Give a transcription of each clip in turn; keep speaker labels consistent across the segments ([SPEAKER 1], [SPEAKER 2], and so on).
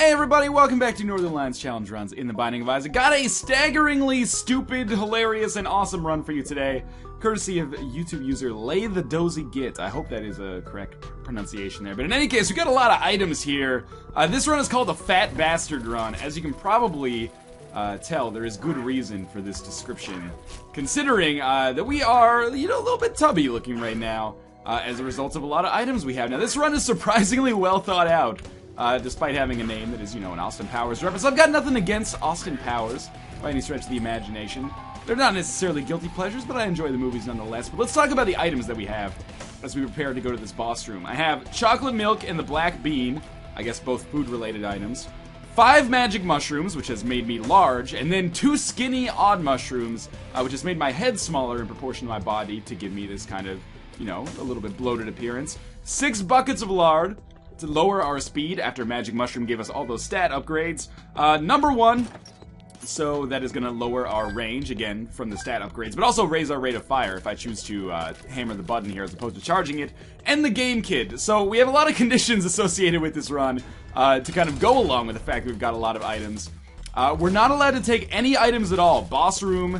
[SPEAKER 1] Hey everybody, welcome back to Northern Lions Challenge Runs in the Binding of Isaac. Got a staggeringly stupid, hilarious, and awesome run for you today, courtesy of YouTube user Lay the Dozy Git. I hope that is a correct pronunciation there. But in any case, we got a lot of items here. This run is called the Fat Bastard Run. As you can probably tell, there is good reason for this description, considering that we are, a little bit tubby looking right now, as a result of a lot of items we have. Now, this run is surprisingly well thought out. Despite having a name that is, an Austin Powers reference. I've got nothing against Austin Powers, by any stretch of the imagination. They're not necessarily guilty pleasures, but I enjoy the movies nonetheless. But let's talk about the items that we have as we prepare to go to this boss room. I have chocolate milk and the black bean, I guess both food-related items. 5 magic mushrooms, which has made me large, and then 2 skinny odd mushrooms, which has made my head smaller in proportion to my body to give me this kind of, a little bit bloated appearance. 6 buckets of lard to lower our speed after Magic Mushroom gave us all those stat upgrades. Number 1, so that is going to lower our range, again, from the stat upgrades, but also raise our rate of fire if I choose to hammer the button here as opposed to charging it. And the Game Kid. So we have a lot of conditions associated with this run to kind of go along with the fact that we've got a lot of items. We're not allowed to take any items at all. Boss room,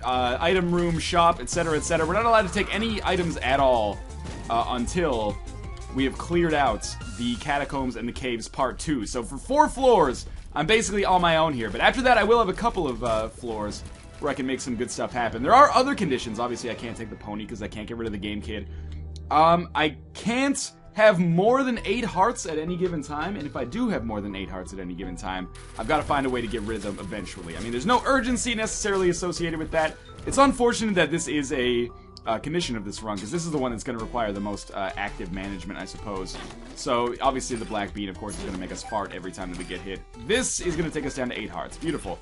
[SPEAKER 1] item room, shop, etc., etc. We're not allowed to take any items at all until we have cleared out the Catacombs and the Caves Part 2. So for 4 floors, I'm basically on my own here. But after that, I will have a couple of floors where I can make some good stuff happen. There are other conditions. Obviously, I can't take the pony because I can't get rid of the Game Kid. I can't have more than 8 hearts at any given time. And if I do have more than 8 hearts at any given time, I've got to find a way to get rid of them eventually. I mean, there's no urgency necessarily associated with that. It's unfortunate that this is a condition of this run, because this is the one that's going to require the most active management, I suppose. So, obviously the black bean, of course, is going to make us fart every time that we get hit. This is going to take us down to 8 hearts. Beautiful.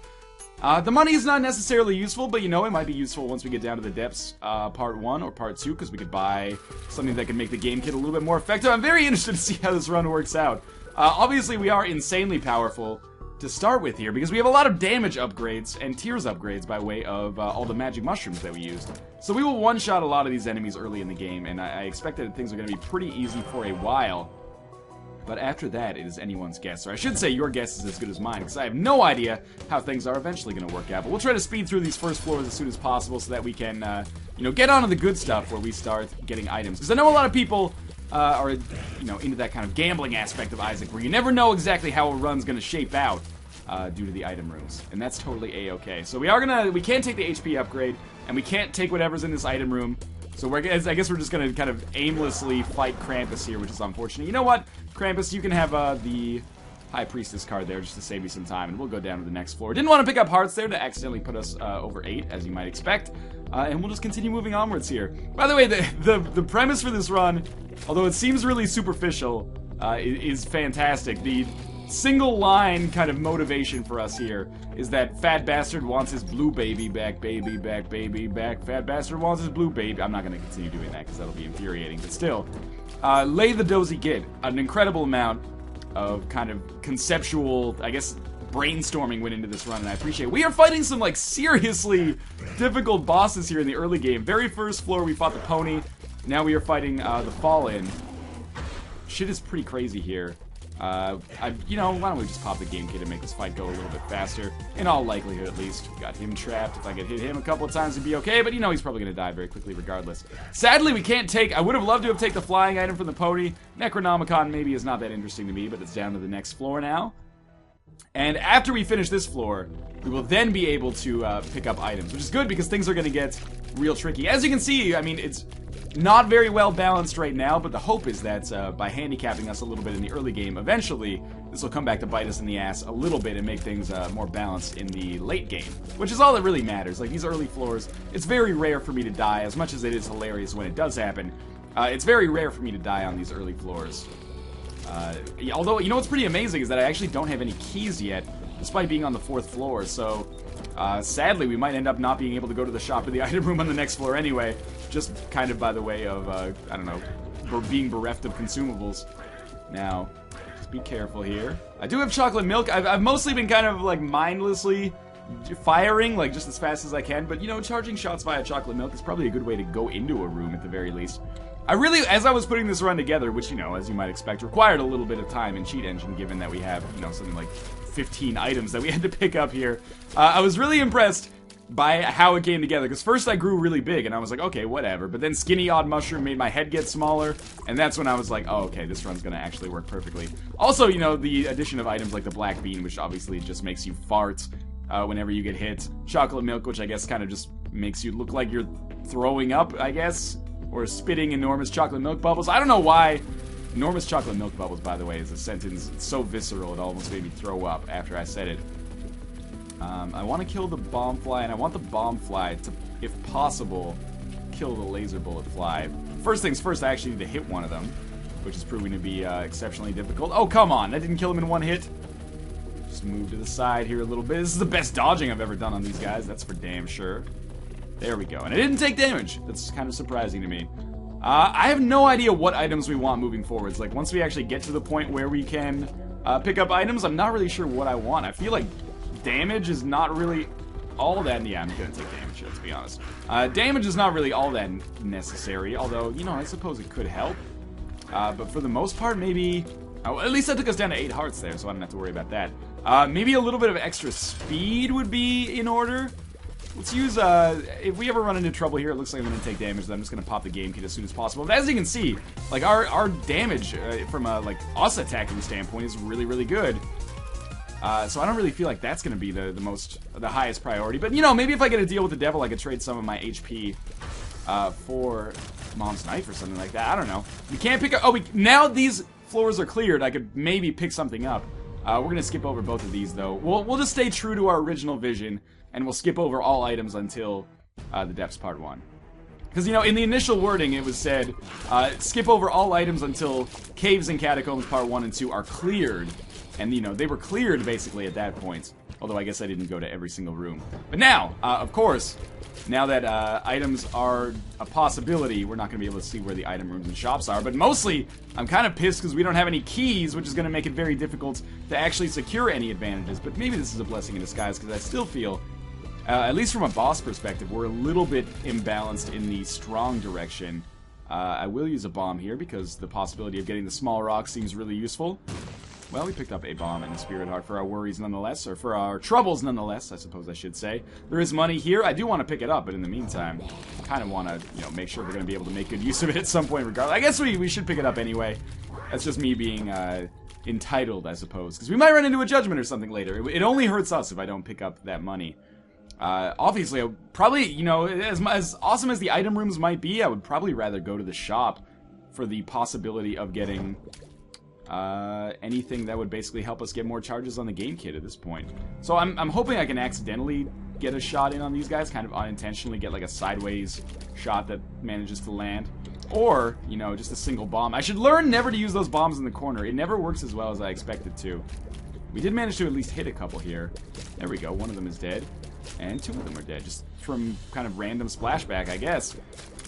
[SPEAKER 1] The money is not necessarily useful, but it might be useful once we get down to the depths, part 1 or part 2, because we could buy something that can make the Game Kit a little bit more effective. I'm very interested to see how this run works out. Obviously, we are insanely powerful to start with here, because we have a lot of damage upgrades and tears upgrades by way of all the magic mushrooms that we used. So we will one-shot a lot of these enemies early in the game, and I expect that things are going to be pretty easy for a while. But after that, it is anyone's guess. Or I should say your guess is as good as mine, because I have no idea how things are eventually going to work out. But we'll try to speed through these first floors as soon as possible so that we can, get on to the good stuff where we start getting items. Because I know a lot of people are, into that kind of gambling aspect of Isaac, where you never know exactly how a run's going to shape out. Due to the item rooms, and that's totally a-okay. So we can't take the HP upgrade, and we can't take whatever's in this item room. So I guess we're just gonna kind of aimlessly fight Krampus here, which is unfortunate. You know what, Krampus, you can have the High Priestess card there just to save me some time, and we'll go down to the next floor. Didn't want to pick up hearts there to accidentally put us over 8, as you might expect, and we'll just continue moving onwards here. By the way, the premise for this run, although it seems really superficial, is fantastic. The single line kind of motivation for us here is that Fat Bastard wants his blue baby back, baby back, baby back. Fat Bastard wants his blue baby. I'm not going to continue doing that because that'll be infuriating, but still. Lay the Dozy Git. An incredible amount of kind of conceptual, I guess, brainstorming went into this run, and I appreciate it. We are fighting some, seriously difficult bosses here in the early game. Very first floor, we fought the pony. Now we are fighting the Fallen. Shit is pretty crazy here. Why don't we just pop the Game Kit and make this fight go a little bit faster? In all likelihood, at least. We got him trapped. If I could hit him a couple of times, it'd be okay, but he's probably going to die very quickly regardless. Sadly, we can't take... I would have loved to have taken the flying item from the pony. Necronomicon maybe is not that interesting to me, but it's down to the next floor now. And after we finish this floor, we will then be able to pick up items, which is good because things are going to get real tricky. As you can see, it's not very well balanced right now, but the hope is that by handicapping us a little bit in the early game, eventually this will come back to bite us in the ass a little bit and make things more balanced in the late game, which is all that really matters. These early floors, it's very rare for me to die, as much as it is hilarious when it does happen. It's very rare for me to die on these early floors. Although, what's pretty amazing is that I actually don't have any keys yet, despite being on the 4th floor, so sadly we might end up not being able to go to the shop or the item room on the next floor anyway, just kind of by the way of, I don't know, being bereft of consumables. Now, just be careful here. I do have chocolate milk. I've mostly been kind of, mindlessly firing, just as fast as I can, but, charging shots via chocolate milk is probably a good way to go into a room at the very least. I really, as I was putting this run together, which, you know, as you might expect, required a little bit of time in Cheat Engine, given that we have, you know, something like 15 items that we had to pick up here. I was really impressed by how it came together, because first I grew really big, and I was like, okay, whatever, but then Skinny Odd Mushroom made my head get smaller, and that's when I was like, oh, okay, this run's gonna actually work perfectly. Also, you know, the addition of items like the Black Bean, which obviously just makes you fart whenever you get hit. Chocolate Milk, which I guess kind of just makes you look like you're throwing up, I guess, or spitting enormous chocolate milk bubbles. I don't know why. Enormous chocolate milk bubbles, by the way, is a sentence so visceral it almost made me throw up after I said it. I want to kill the bomb fly, and I want the bomb fly to, if possible, kill the laser bullet fly. First things first, I actually need to hit one of them, which is proving to be exceptionally difficult. Oh, come on! That didn't kill him in one hit. Just move to the side here a little bit. This is the best dodging I've ever done on these guys, that's for damn sure. There we go. And I didn't take damage. That's kind of surprising to me. I have no idea what items we want moving forwards. Like, once we actually get to the point where we can pick up items, I'm not really sure what I want. I feel like damage is not really all that... Yeah, I'm gonna take damage here, let's be honest. Damage is not really all that necessary, although, you know, I suppose it could help. But for the most part, maybe... Oh, at least that took us down to 8 hearts there, so I don't have to worry about that. Maybe a little bit of extra speed would be in order. Let's use, if we ever run into trouble here, it looks like I'm gonna take damage, so I'm just gonna pop the game kit as soon as possible. But as you can see, like, our damage from a, like, us attacking standpoint is really, really good. So I don't really feel like that's gonna be the highest priority. But, you know, maybe if I get a deal with the devil, I could trade some of my HP, for Mom's Knife or something like that. I don't know. We can't pick up, oh, now these floors are cleared, I could maybe pick something up. We're gonna skip over both of these, though. We'll just stay true to our original vision, and we'll skip over all items until the Depths Part 1. Because, you know, in the initial wording, it was said, skip over all items until Caves and Catacombs Part 1 and 2 are cleared. And, you know, they were cleared, basically, at that point. Although, I guess I didn't go to every single room. But now, of course, now that items are a possibility, we're not going to be able to see where the item rooms and shops are. But mostly, I'm kind of pissed because we don't have any keys, which is going to make it very difficult to actually secure any advantages. But maybe this is a blessing in disguise, because I still feel... at least from a boss perspective, we're a little bit imbalanced in the strong direction. I will use a bomb here because the possibility of getting the small rock seems really useful. Well, we picked up a bomb and a spirit heart for our worries nonetheless, or for our troubles nonetheless, I suppose I should say. There is money here. I do want to pick it up, but in the meantime, I kind of want to, you know, make sure we're going to be able to make good use of it at some point regardless. I guess we should pick it up anyway. That's just me being entitled, I suppose, because we might run into a judgment or something later. It only hurts us if I don't pick up that money. Obviously, I would probably, you know, as awesome as the item rooms might be, I would probably rather go to the shop for the possibility of getting anything that would basically help us get more charges on the game kit at this point. So I'm hoping I can accidentally get a shot in on these guys, kind of unintentionally get like a sideways shot that manages to land. Or, you know, just a single bomb. I should learn never to use those bombs in the corner. It never works as well as I expected to. We did manage to at least hit a couple here. There we go, one of them is dead. And 2 of them are dead, just from kind of random splashback, I guess.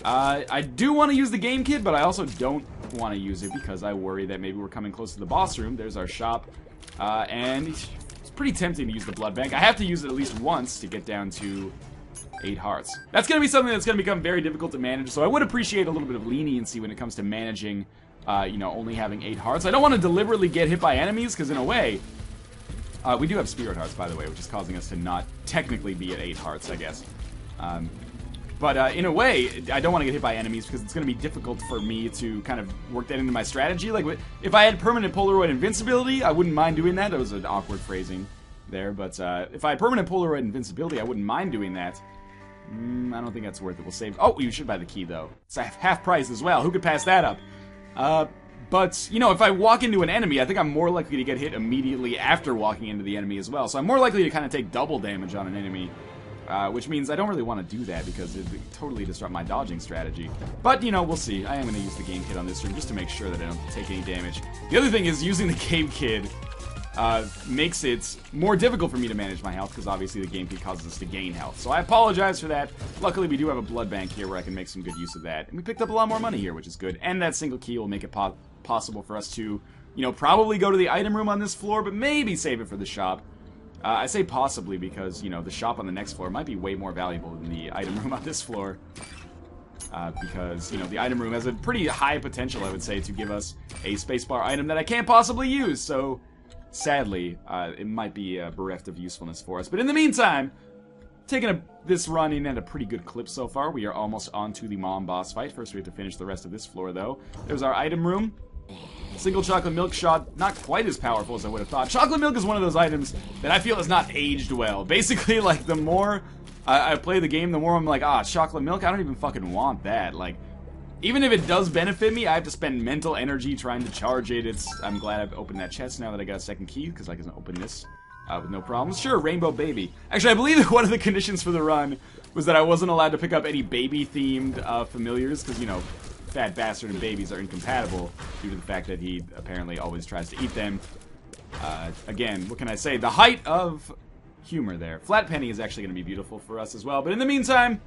[SPEAKER 1] I do want to use the game kit, but I also don't want to use it because I worry that maybe we're coming close to the boss room. There's our shop. And it's pretty tempting to use the blood bank. I have to use it at least once to get down to 8 hearts. That's going to be something that's going to become very difficult to manage, so I would appreciate a little bit of leniency when it comes to managing, you know, only having 8 hearts. I don't want to deliberately get hit by enemies, because in a way... we do have spirit hearts, by the way, which is causing us to not technically be at 8 hearts, I guess. But in a way, I don't want to get hit by enemies because it's going to be difficult for me to kind of work that into my strategy. Like, if I had permanent Polaroid invincibility, I wouldn't mind doing that. That was an awkward phrasing there, but if I had permanent Polaroid invincibility, I wouldn't mind doing that. I don't think that's worth it. We'll save... Oh, you should buy the key, though. It's half price as well. Who could pass that up? But, you know, if I walk into an enemy, I think I'm more likely to get hit immediately after walking into the enemy as well. So I'm more likely to kind of take double damage on an enemy, which means I don't really want to do that because it would totally disrupt my dodging strategy. But, you know, we'll see. I am going to use the game kit on this room just to make sure that I don't take any damage. The other thing is using the game kit makes it more difficult for me to manage my health because obviously the game kit causes us to gain health. So I apologize for that. Luckily, we do have a blood bank here where I can make some good use of that. And we picked up a lot more money here, which is good. And that single key will make it possible for us to, you know, probably go to the item room on this floor, but maybe save it for the shop. I say possibly because, you know, the shop on the next floor might be way more valuable than the item room on this floor. Because, you know, the item room has a pretty high potential, I would say, to give us a spacebar item that I can't possibly use. So, sadly, it might be bereft of usefulness for us. But in the meantime, taking this run in at a pretty good clip so far. We are almost on to the mom boss fight. First, we have to finish the rest of this floor, though. There's our item room. Single chocolate milk shot, not quite as powerful as I would have thought. Chocolate milk is one of those items that I feel has not aged well. Basically, like, the more I play the game, the more I'm like, chocolate milk? I don't even fucking want that. Like, even if it does benefit me, I have to spend mental energy trying to charge it. I'm glad I've opened that chest now that I got a second key, because I can open this with no problems. Sure, Rainbow Baby. Actually, I believe that one of the conditions for the run was that I wasn't allowed to pick up any baby-themed familiars, because, you know, Fat Bastard and babies are incompatible due to the fact that he apparently always tries to eat them. Again, what can I say? The height of humor there. Flat Penny is actually going to be beautiful for us as well. But in the meantime,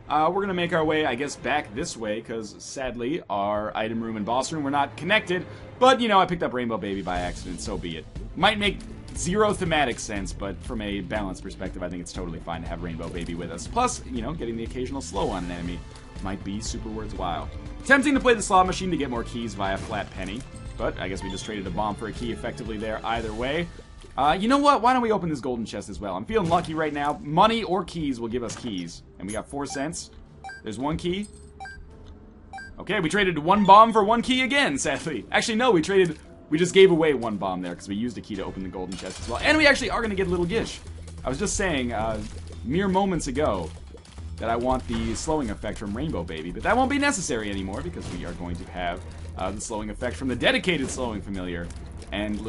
[SPEAKER 1] we're going to make our way, I guess, back this way, because sadly, our item room and boss room were not connected. But, you know, I picked up Rainbow Baby by accident, so be it. Might make zero thematic sense, but from a balanced perspective, I think it's totally fine to have Rainbow Baby with us. Plus, you know, getting the occasional slow on an enemy might be super worthwhile. Tempting to play the slot machine to get more keys via Flat Penny, but I guess we just traded a bomb for a key effectively there either way. You know what? Why don't we open this golden chest as well? I'm feeling lucky right now. Money or keys will give us keys. And we got 4 cents. There's 1 key. Okay, we traded 1 bomb for 1 key again, sadly. Actually, no, we just gave away 1 bomb there because we used a key to open the golden chest as well. And we actually are going to get a little gish. I was just saying, mere moments ago, that I want the slowing effect from Rainbow Baby, but that won't be necessary anymore because we are going to have the slowing effect from the dedicated slowing familiar, and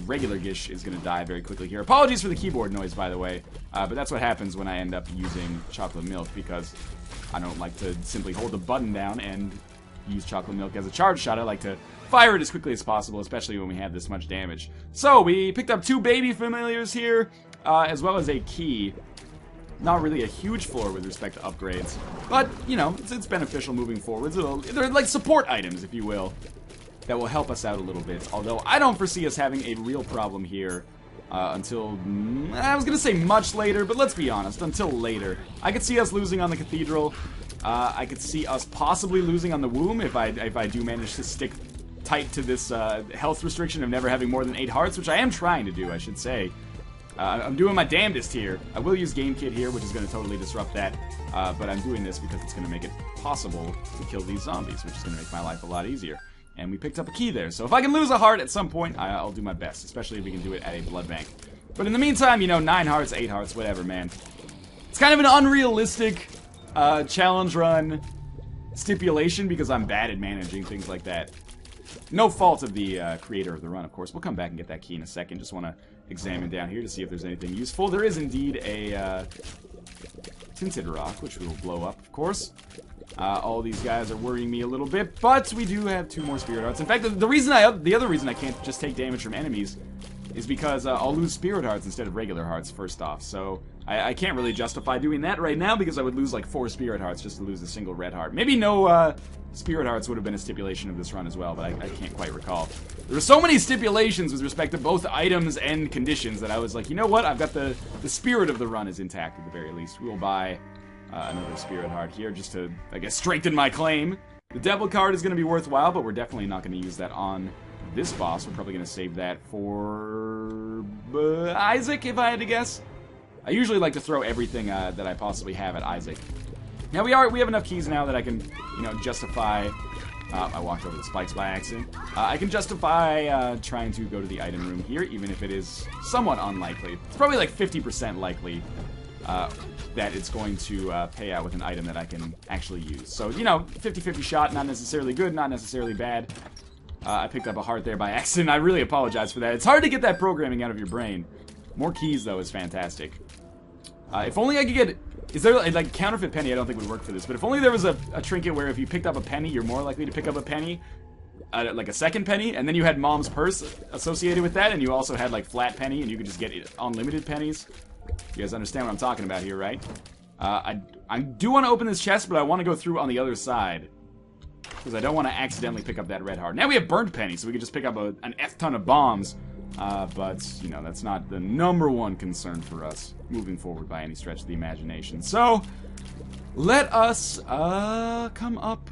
[SPEAKER 1] regular Gish is going to die very quickly here. Apologies for the keyboard noise, by the way, but that's what happens when I end up using chocolate milk, because I don't like to simply hold the button down and use chocolate milk as a charge shot. I like to fire it as quickly as possible, especially when we have this much damage. So, we picked up 2 baby familiars here, as well as a key. Not really a huge floor with respect to upgrades, but, you know, it's beneficial moving forwards. They're like support items, if you will, that will help us out a little bit. Although, I don't foresee us having a real problem here until, I was going to say much later, but let's be honest, until later. I could see us losing on the cathedral. I could see us possibly losing on the womb if I do manage to stick tight to this health restriction of never having more than 8 hearts, which I am trying to do, I should say. I'm doing my damnedest here. I will use Game Kit here, which is going to totally disrupt that, but I'm doing this because it's going to make it possible to kill these zombies, which is going to make my life a lot easier. And we picked up a key there, so if I can lose a heart at some point, I'll do my best, especially if we can do it at a blood bank. But in the meantime, you know, 9 hearts, 8 hearts, whatever, man. It's kind of an unrealistic challenge run stipulation because I'm bad at managing things like that. No fault of the creator of the run, of course. We'll come back and get that key in a second. Just want to examine down here to see if there's anything useful. There is indeed a tinted rock, which we will blow up, of course. All these guys are worrying me a little bit, but we do have 2 more spirit hearts. In fact, the other reason I can't just take damage from enemies is because I'll lose spirit hearts instead of regular hearts first off. So I can't really justify doing that right now because I would lose like 4 spirit hearts just to lose a single red heart. Maybe no spirit hearts would have been a stipulation of this run as well, but I can't quite recall. There were so many stipulations with respect to both items and conditions that I was like, you know what? I've got the spirit of the run is intact at the very least. We will buy another spirit heart here just to, I guess, strengthen my claim. The devil card is going to be worthwhile, but we're definitely not going to use that on this boss. We're probably going to save that for Isaac, if I had to guess. I usually like to throw everything that I possibly have at Isaac. Now we have enough keys now that I can, you know, justify. I walked over the spikes by accident. I can justify trying to go to the item room here, even if it is somewhat unlikely. It's probably like 50% likely that it's going to pay out with an item that I can actually use. So, you know, 50-50 shot, not necessarily good, not necessarily bad. I picked up a heart there by accident. I really apologize for that. It's hard to get that programming out of your brain. More keys, though, is fantastic. If only I could get... Is there, like, counterfeit penny I don't think would work for this, but if only there was a trinket where if you picked up a penny, you're more likely to pick up a penny, like a second penny, and then you had Mom's Purse associated with that, and you also had, like, flat penny, and you could just get unlimited pennies. You guys understand what I'm talking about here, right? I do want to open this chest, but I want to go through on the other side, because I don't want to accidentally pick up that red heart. Now we have burnt penny, so we can just pick up an F ton of bombs But, you know, that's not the #1 concern for us moving forward by any stretch of the imagination. So, let us come up.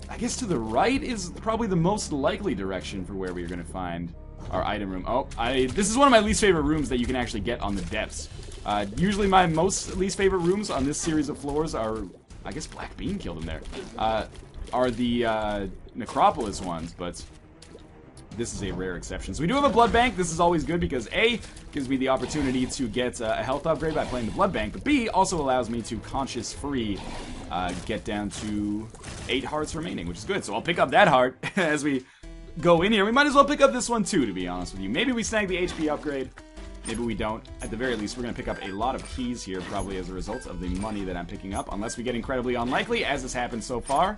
[SPEAKER 1] I guess to the right is probably the most likely direction for where we are going to find our item room. Oh, this is one of my least favorite rooms that you can actually get on the depths. Usually my most least favorite rooms on this series of floors are, I guess Black Bean killed him there, are the Necropolis ones, but this is a rare exception. So we do have a blood bank. This is always good because A, gives me the opportunity to get a health upgrade by playing the blood bank, but B, also allows me to conscious-free get down to 8 hearts remaining, which is good. So I'll pick up that heart as we go in here. We might as well pick up this one too, to be honest with you. Maybe we snag the HP upgrade. Maybe we don't. At the very least, we're going to pick up a lot of keys here, probably as a result of the money that I'm picking up, unless we get incredibly unlikely, as has happened so far.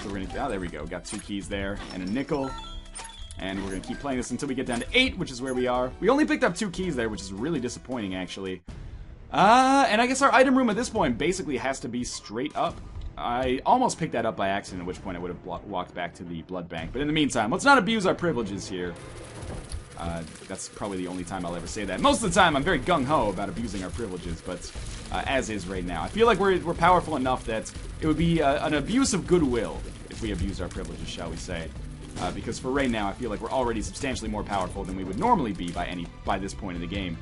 [SPEAKER 1] So we're going to... Oh, there we go. Got 2 keys there and a nickel. And we're going to keep playing this until we get down to 8, which is where we are. We only picked up 2 keys there, which is really disappointing, actually. And I guess our item room at this point basically has to be straight up. I almost picked that up by accident, at which point I would have walked back to the blood bank. But in the meantime, let's not abuse our privileges here. That's probably the only time I'll ever say that. Most of the time, I'm very gung-ho about abusing our privileges, but as is right now. I feel like we're powerful enough that it would be an abuse of goodwill if we abused our privileges, shall we say. Because for right now, I feel like we're already substantially more powerful than we would normally be by this point in the game.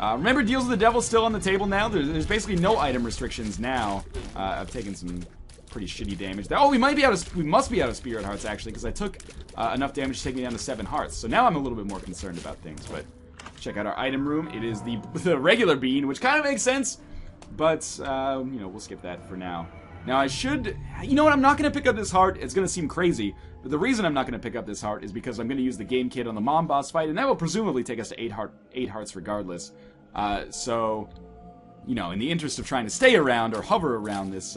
[SPEAKER 1] Remember, Deals with the Devil still on the table now? There's basically no item restrictions now. I've taken some pretty shitty damage. Oh, we must be out of Spirit Hearts, actually, because I took enough damage to take me down to 7 hearts. So now I'm a little bit more concerned about things, but check out our item room. It is the regular bean, which kind of makes sense, but, you know, we'll skip that for now. Now, you know what, I'm not going to pick up this heart. It's going to seem crazy, but the reason I'm not going to pick up this heart is because I'm going to use the game kit on the mom boss fight, and that will presumably take us to 8 hearts regardless. So, you know, in the interest of trying to stay around or hover around this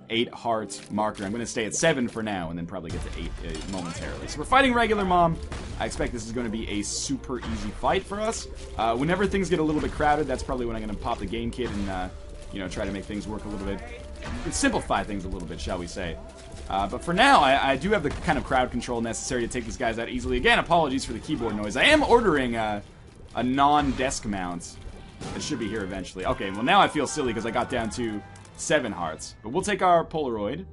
[SPEAKER 1] 8 heart marker, I'm going to stay at 7 for now and then probably get to 8 momentarily. So we're fighting regular mom. I expect this is going to be a super easy fight for us. Whenever things get a little bit crowded, that's probably when I'm going to pop the game kit and, you know, try to make things work a little bit. Simplify things a little bit, shall we say. But for now, I do have the kind of crowd control necessary to take these guys out easily. Again, apologies for the keyboard noise. I am ordering a non-desk mount. It should be here eventually. Okay, well now I feel silly because I got down to 7 hearts. But we'll take our Polaroid.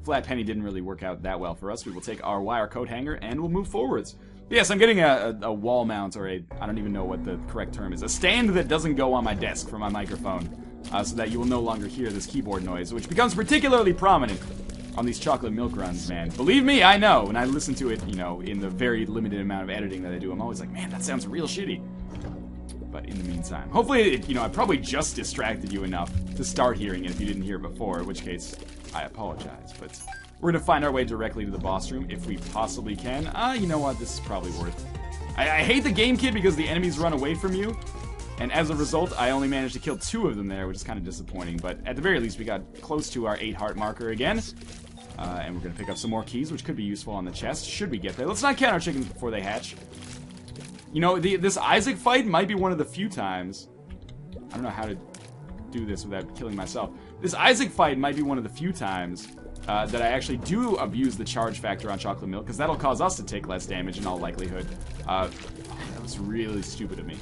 [SPEAKER 1] Flat Penny didn't really work out that well for us. We will take our wire coat hanger and we'll move forwards. But yes, I'm getting a wall mount, or I don't even know what the correct term is. A stand that doesn't go on my desk for my microphone. So that you will no longer hear this keyboard noise, which becomes particularly prominent on these chocolate milk runs, man. Believe me, I know. When I listen to it, you know, in the very limited amount of editing that I do, I'm always like, man, that sounds real shitty. But in the meantime, hopefully, you know, I probably just distracted you enough to start hearing it if you didn't hear it before, in which case, I apologize. But we're going to find our way directly to the boss room if we possibly can. You know what? This is probably worth... I hate the game kit because the enemies run away from you. And as a result, I only managed to kill 2 of them there, which is kind of disappointing. But at the very least, we got close to our 8 heart marker again. And we're going to pick up some more keys, which could be useful on the chest, should we get there. Let's not count our chickens before they hatch. You know, this Isaac fight might be one of the few times... I don't know how to do this without killing myself. This Isaac fight might be one of the few times that I actually do abuse the charge factor on chocolate milk, because that'll cause us to take less damage in all likelihood. That was really stupid of me.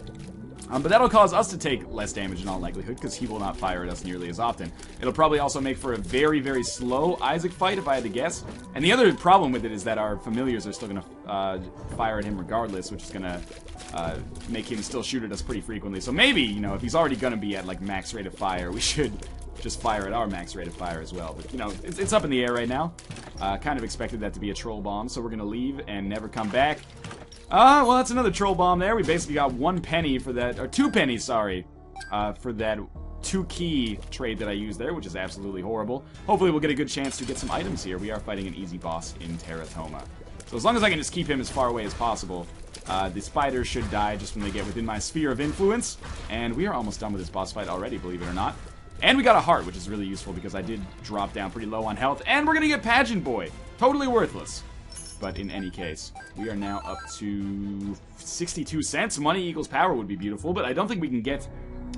[SPEAKER 1] But that'll cause us to take less damage in all likelihood, because he will not fire at us nearly as often. It'll probably also make for a very, very slow Isaac fight, if I had to guess. And the other problem with it is that our familiars are still going to fire at him regardless, which is going to make him still shoot at us pretty frequently. So maybe, you know, if he's already going to be at, like, max rate of fire, we should just fire at our max rate of fire as well. But, you know, it's up in the air right now. Kind of expected that to be a troll bomb, so we're going to leave and never come back. Well, that's another troll bomb there. We basically got 1 penny for that, or 2 pennies, sorry, for that 2 key trade that I used there, which is absolutely horrible. Hopefully we'll get a good chance to get some items here. We are fighting an easy boss in Teratoma. So as long as I can just keep him as far away as possible, the spiders should die just when they get within my sphere of influence. And we are almost done with this boss fight already, believe it or not. And we got a heart, which is really useful because I did drop down pretty low on health. And we're gonna get Pageant Boy. Totally worthless. But in any case, we are now up to 62 cents. Money equals power would be beautiful, but I don't think we can get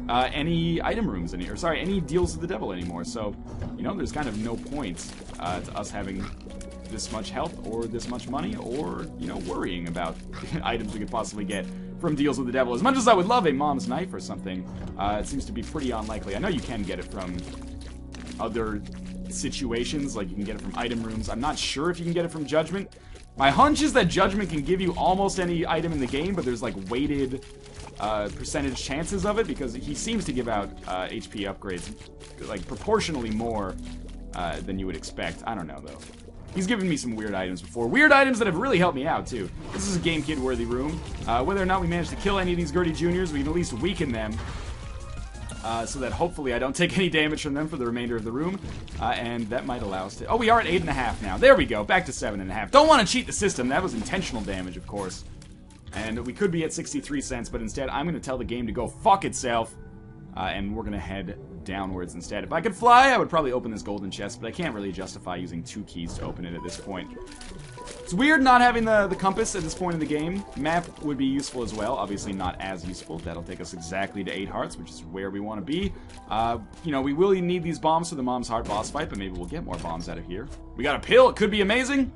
[SPEAKER 1] any item rooms or sorry, any deals with the devil anymore. So, you know, there's kind of no point to us having this much health or this much money or, you know, worrying about items we could possibly get from deals with the devil. As much as I would love a mom's knife or something, it seems to be pretty unlikely. I know you can get it from other situations, like you can get it from item rooms. I'm not sure if you can get it from Judgment. My hunch is that Judgment can give you almost any item in the game, but there's like weighted percentage chances of it, because he seems to give out HP upgrades like proportionally more than you would expect. I don't know though. He's given me some weird items before. Weird items that have really helped me out too. This is a Game Kid worthy room. Whether or not we manage to kill any of these Gertie Juniors, we can at least weaken them. So that hopefully I don't take any damage from them for the remainder of the room. And that might allow us to... Oh, we are at 8.5 now. There we go. Back to 7.5. Don't want to cheat the system. That was intentional damage, of course. And we could be at 63 cents, but instead I'm going to tell the game to go fuck itself. And we're going to head downwards instead. If I could fly, I would probably open this golden chest, but I can't really justify using 2 keys to open it at this point. It's weird not having the compass at this point in the game. Map would be useful as well. Obviously not as useful. That'll take us exactly to 8 hearts, which is where we want to be. You know, we will need these bombs for the Mom's Heart boss fight, but maybe we'll get more bombs out of here. We got a pill. It could be amazing.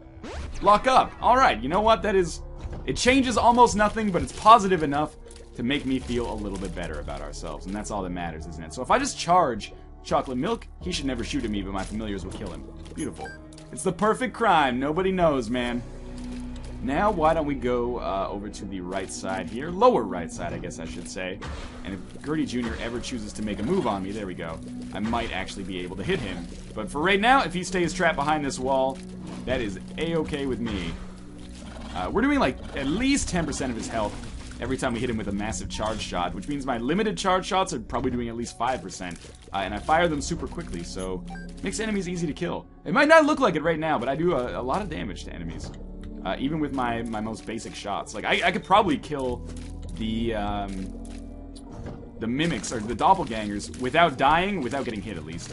[SPEAKER 1] Lock up. Alright, you know what? That is... It changes almost nothing, but it's positive enough to make me feel a little bit better about ourselves, and that's all that matters, isn't it? So if I just charge Chocolate Milk, he should never shoot at me, but my familiars will kill him. Beautiful. It's the perfect crime. Nobody knows, man. Now, why don't we go over to the right side here? Lower right side, I guess I should say. And if Gertie Jr. ever chooses to make a move on me, there we go, I might actually be able to hit him. But for right now, if he stays trapped behind this wall, that is A-okay with me. We're doing, like, at least 10% of his health every time we hit him with a massive charge shot, which means my limited charge shots are probably doing at least 5%. And I fire them super quickly, so it makes enemies easy to kill. It might not look like it right now, but I do a lot of damage to enemies. Even with my most basic shots. Like, I could probably kill the mimics, or the doppelgangers, without dying, without getting hit at least.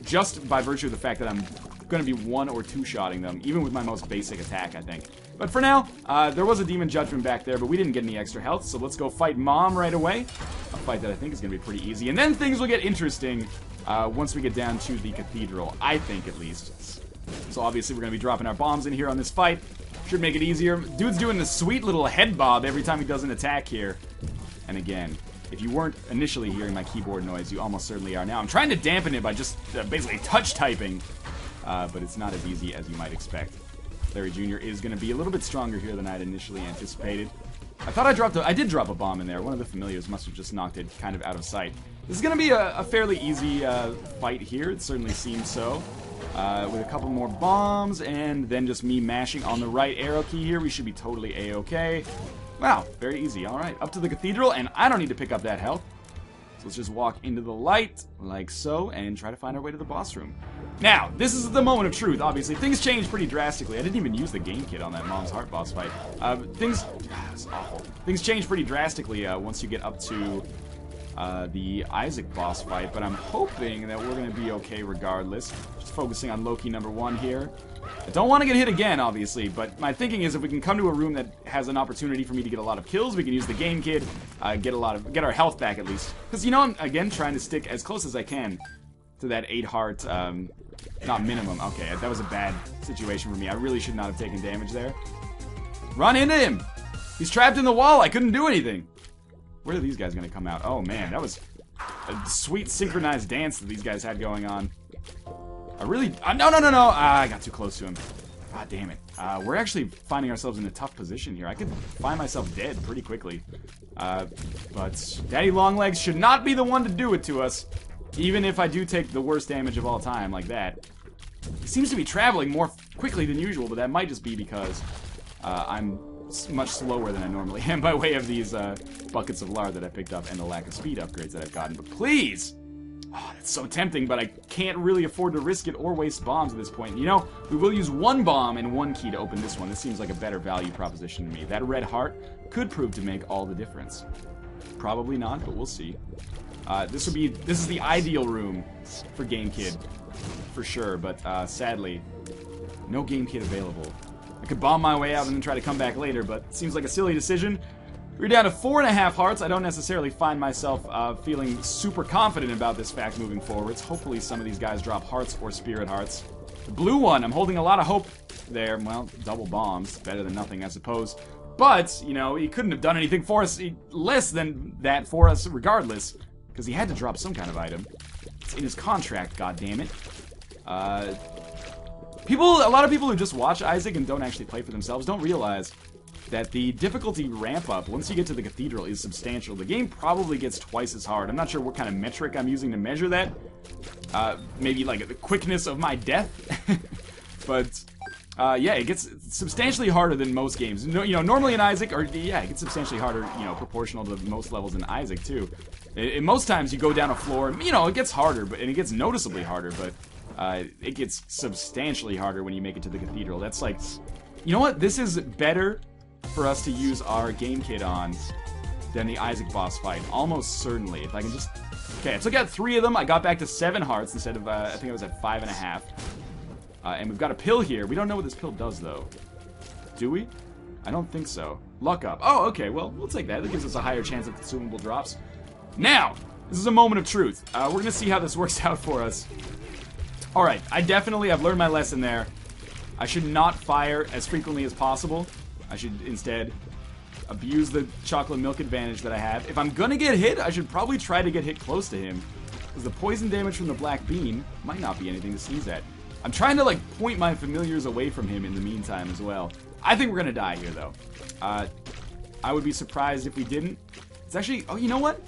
[SPEAKER 1] Just by virtue of the fact that I'm going to be 1 or 2-shotting them, even with my most basic attack, I think. But for now, there was a Demon Judgment back there, but we didn't get any extra health, so let's go fight Mom right away. A fight that I think is going to be pretty easy. And then things will get interesting once we get down to the cathedral, I think at least. So obviously we're going to be dropping our bombs in here on this fight. Should make it easier. Dude's doing this sweet little head bob every time he does an attack here. And again, if you weren't initially hearing my keyboard noise, you almost certainly are now. I'm trying to dampen it by just basically touch typing. But it's not as easy as you might expect. Larry Jr. is going to be a little bit stronger here than I had initially anticipated. I thought I did drop a bomb in there. One of the familiars must have just knocked it kind of out of sight. This is going to be a fairly easy fight here. It certainly seems so. With a couple more bombs, and then just me mashing on the right arrow key here, we should be totally A-okay. Wow, very easy. Alright, up to the cathedral, and I don't need to pick up that health. So let's just walk into the light, like so, and try to find our way to the boss room. Now, this is the moment of truth, obviously. Things changed pretty drastically. I didn't even use the game kit on that Mom's Heart boss fight. Things changed pretty drastically once you get up to the Isaac boss fight, but I'm hoping that we're going to be okay regardless. Just focusing on Loki #1 here. I don't want to get hit again, obviously, but my thinking is if we can come to a room that has an opportunity for me to get a lot of kills, we can use the game kit, get our health back at least. Because, you know, I'm, again, trying to stick as close as I can to that 8-heart, not minimum. Okay, that was a bad situation for me. I really should not have taken damage there. Run into him! He's trapped in the wall. I couldn't do anything. Where are these guys going to come out? Oh, man, that was a sweet synchronized dance that these guys had going on. I really... no! I got too close to him. God damn it. We're actually finding ourselves in a tough position here. I could find myself dead pretty quickly. But Daddy Longlegs should not be the one to do it to us. Even if I do take the worst damage of all time like that. He seems to be traveling more quickly than usual, but that might just be because I'm much slower than I normally am by way of these buckets of lard that I picked up and the lack of speed upgrades that I've gotten. But please! Oh, that's so tempting, but I can't really afford to risk it or waste bombs at this point. You know, we will use 1 bomb and 1 key to open this one. This seems like a better value proposition to me. That red heart could prove to make all the difference. Probably not, but we'll see. This is the ideal room for Game Kid, for sure, but sadly, no Game Kid available. I could bomb my way out and then try to come back later, but it seems like a silly decision. We're down to 4.5 hearts. I don't necessarily find myself feeling super confident about this fact moving forwards. Hopefully some of these guys drop hearts or spirit hearts. The blue one, I'm holding a lot of hope there. Well, double bombs. Better than nothing, I suppose. But, you know, he couldn't have done anything for us less than that for us regardless. Because he had to drop some kind of item. It's in his contract, goddammit. A lot of people who just watch Isaac and don't actually play for themselves don't realize that the difficulty ramp up once you get to the cathedral is substantial. The game probably gets twice as hard. I'm not sure what kind of metric I'm using to measure that. Maybe like the quickness of my death. But yeah, it gets substantially harder than most games. You know, normally in Isaac, or yeah, it gets substantially harder, you know, proportional to most levels in Isaac too. In most times you go down a floor, you know, it gets harder, and it gets noticeably harder, but it gets substantially harder when you make it to the cathedral. That's like, you know what? This is better for us to use our game kit on than the Isaac boss fight. Almost certainly. If I can just... Okay, I took out 3 of them. I got back to 7 hearts instead of, I think I was at 5.5. And we've got a pill here. We don't know what this pill does, though. Do we? I don't think so. Luck up. Oh, okay. Well, we'll take that. That gives us a higher chance of consumable drops. Now, this is a moment of truth. We're going to see how this works out for us. Alright, I've learned my lesson there. I should not fire as frequently as possible. I should instead abuse the chocolate milk advantage that I have. If I'm gonna get hit, I should probably try to get hit close to him. Because the poison damage from the black bean might not be anything to sneeze at. I'm trying to, like, point my familiars away from him in the meantime as well. I think we're gonna die here, though. I would be surprised if we didn't. It's actually... Oh, you know what?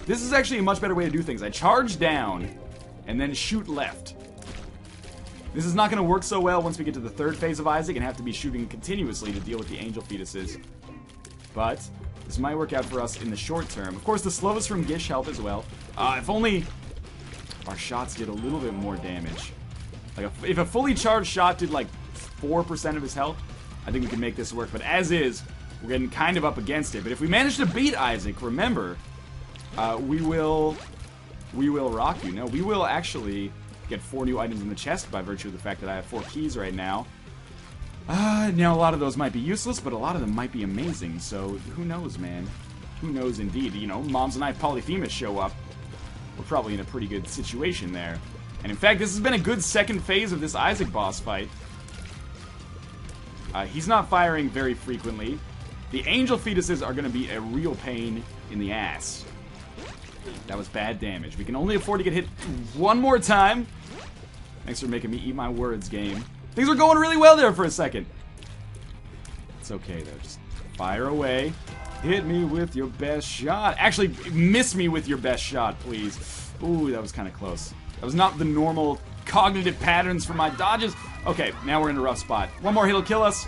[SPEAKER 1] This is actually a much better way to do things. I charge down and then shoot left. This is not going to work so well once we get to the 3rd phase of Isaac and have to be shooting continuously to deal with the angel fetuses. But this might work out for us in the short term. Of course, the slows from Gish help as well. If only our shots did a little bit more damage. Like, if a fully charged shot did like 4% of his health, I think we can make this work. But as is, we're getting kind of up against it. But if we manage to beat Isaac, remember, we will rock you. No, we will actually get 4 new items in the chest by virtue of the fact that I have 4 keys right now. Now a lot of those might be useless, but a lot of them might be amazing, so who knows, man? Who knows indeed. You know, Moms and I Polyphemus show up. We're probably in a pretty good situation there. And in fact, this has been a good 2nd phase of this Isaac boss fight. He's not firing very frequently. The angel fetuses are going to be a real pain in the ass. That was bad damage. We can only afford to get hit 1 more time. Thanks for making me eat my words, game. Things were going really well there for a second. It's okay, though. Just fire away. Hit me with your best shot. Actually, miss me with your best shot, please. Ooh, that was kind of close. That was not the normal cognitive patterns for my dodges. Okay, now we're in a rough spot. 1 more hit will kill us.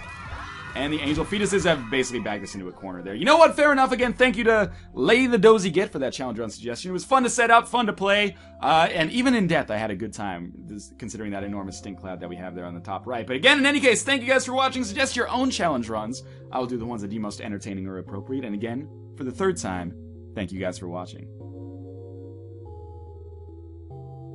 [SPEAKER 1] And the angel fetuses have basically backed us into a corner there. You know what? Fair enough. Again, thank you to Lay the Dozy Git for that challenge run suggestion. It was fun to set up, fun to play, and even in death, I had a good time, considering that enormous stink cloud that we have there on the top right. But again, in any case, thank you guys for watching. Suggest your own challenge runs. I will do the ones that deem most entertaining or appropriate. And again, for the 3rd time, thank you guys for watching.